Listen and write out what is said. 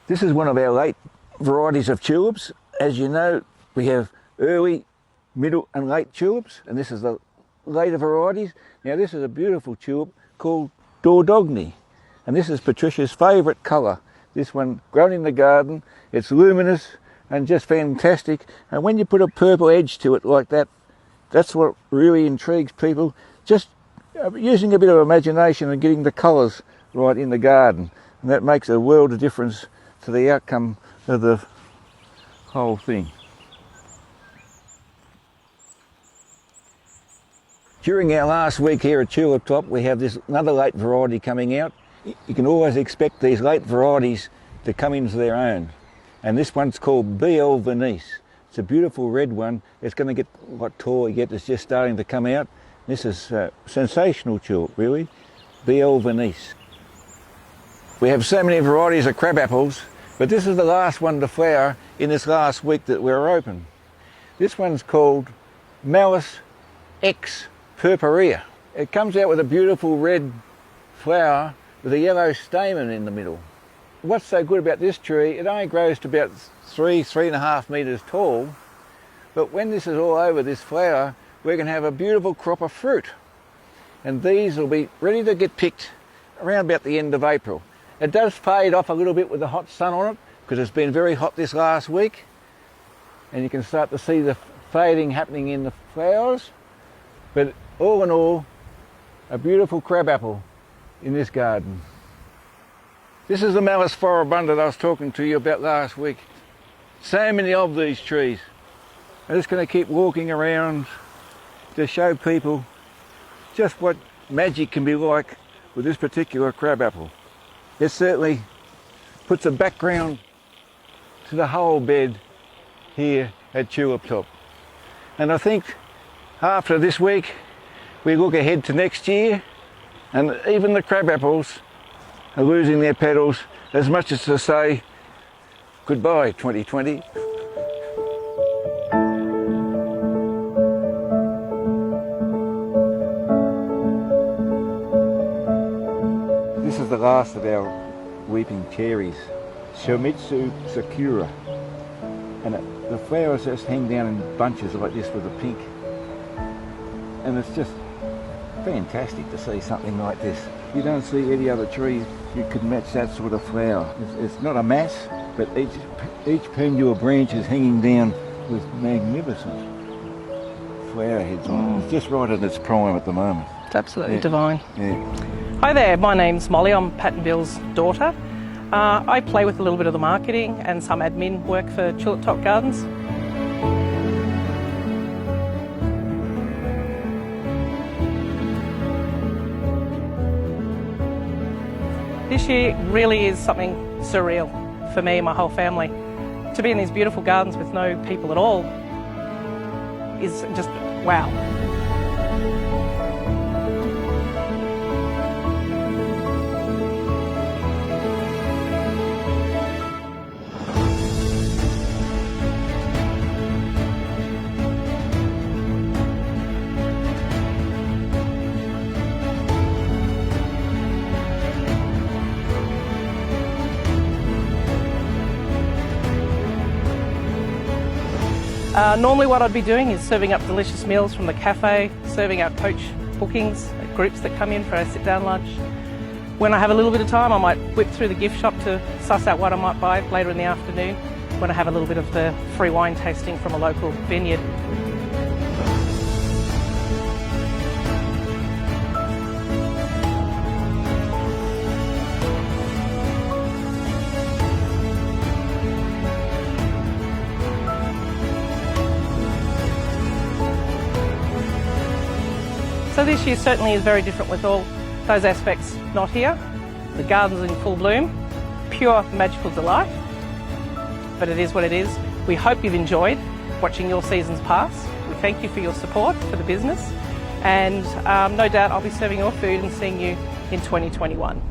This is one of our late varieties of tulips. As you know, we have early, middle and late tulips, and this is the later varieties. Now this is a beautiful tulip called Dordogne, and this is Patricia's favourite colour. This one grown in the garden, it's luminous and just fantastic, and when you put a purple edge to it like that, that's what really intrigues people. Just using a bit of imagination and getting the colours right in the garden, and that makes a world of difference to the outcome of the whole thing. During our last week here at Tulip Top, we have this another late variety coming out. You can always expect these late varieties to come into their own, and this one's called BL Venice. It's a beautiful red one. It's going to get what taller yet. It's just starting to come out. This is sensational tulip, really. BL Venice. We have so many varieties of crab apples, but this is the last one to flower in this last week that we're open. This one's called Malus X Purpurea. It comes out with a beautiful red flower with a yellow stamen in the middle. What's so good about this tree, it only grows to about 3.5 metres tall, but when this is all over, this flower, we're going to have a beautiful crop of fruit. And these will be ready to get picked around about the end of April. It does fade off a little bit with the hot sun on it, because it's been very hot this last week, and you can start to see the fading happening in the flowers. But all in all, a beautiful crab apple in this garden. This is the Malus floribunda I was talking to you about last week. So many of these trees. I'm just going to keep walking around to show people just what magic can be like with this particular crab apple. It certainly puts a background to the whole bed here at Tulip Top. And I think after this week, we look ahead to next year, and even the crab apples are losing their petals, as much as to say, goodbye 2020. This is the last of our weeping cherries, Shomitsu Sakura, and the flowers just hang down in bunches like this with the pink, and it's just fantastic to see something like this. You don't see any other tree you could match that sort of flower. It's not a mass, but each pendule branch is hanging down with magnificent flower heads on it. It's just right at its prime at the moment. It's absolutely divine. Yeah. Hi there, my name's Molly. I'm Pat and Bill's daughter. I play with a little bit of the marketing and some admin work for Tulip Top Gardens. This year really is something surreal for me and my whole family. To be in these beautiful gardens with no people at all is just wow. Normally what I'd be doing is serving up delicious meals from the cafe, serving out coach bookings, groups that come in for a sit-down lunch. When I have a little bit of time, I might whip through the gift shop to suss out what I might buy later in the afternoon, when I have a little bit of the free wine tasting from a local vineyard. So this year certainly is very different with all those aspects not here. The garden's in full bloom, pure magical delight, but it is what it is. We hope you've enjoyed watching your seasons pass. We thank you for your support for the business, and no doubt I'll be serving your food and seeing you in 2021.